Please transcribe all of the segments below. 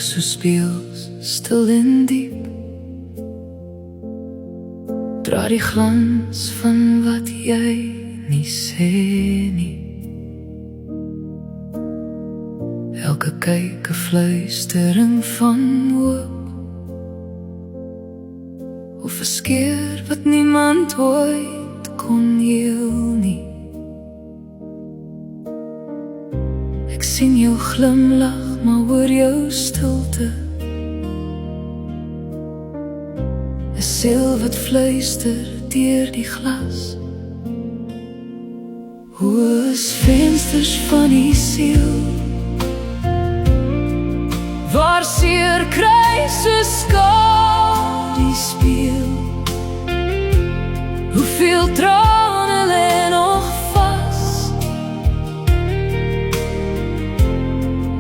so speels, stil en diep, dra die glans van wat jy nie sê nie. Elke kyk 'n fluistering van hoop, of 'n skeer wat niemand ooit kon heel nie. Ek sien jou glimlach, maar hoor jou stilte, 'n siel wat fluister deur die glas. Hoe is vensters van die siel, waar seer kry so skadu speel. Hoeveel trane lê nog vas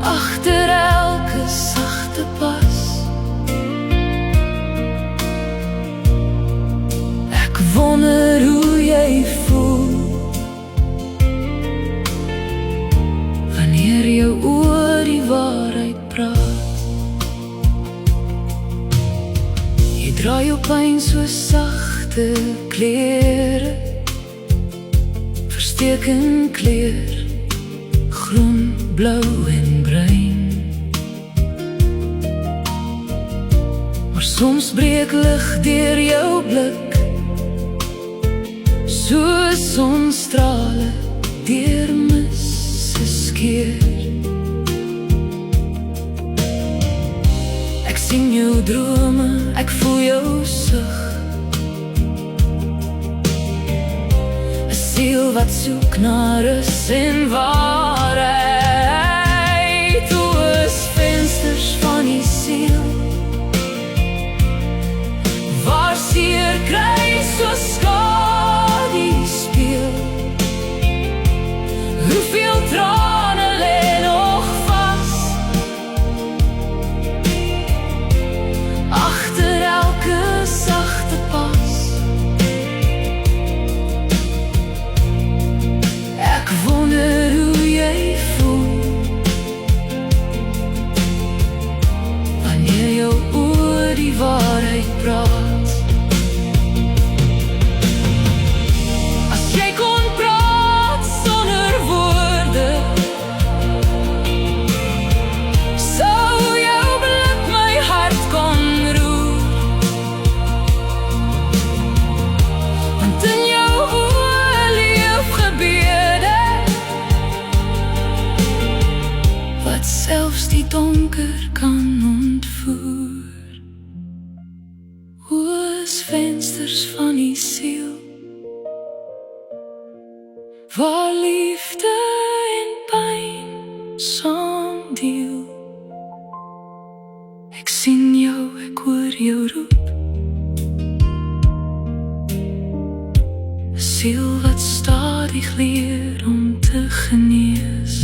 agter elke sagte pas. Ek wonder hoe jy voel wanneer jou oor die waarheid praat. Jy dra jou pyn so sagte klere, versteek in kleur, groen, blou en bruin. Maar soms breek lig deur jou blik, soos sonstrale deur mis se skeer. Ek sien jou drome, ek voel jou sug, 'n siel wat soek na rus en waarheid. Hoe is vensters van die siel, waar seer kry so skadu speel. Hoeveel trane lê nog vas agter elke sagte pas. Ek wonder hoe jy voel wanneer jou oor die waarheid praat. As jy kon praat sonder woorde, sou jou blik my hart kon roer. Want in jou oë leef gebede wat selfs die donker kan ontvoer. Hoe is vensters van die siel, waar liefde en pyn saam deel. Ek sien jou, ek hoor jou roep, 'n siel wat stadig leer om te genees.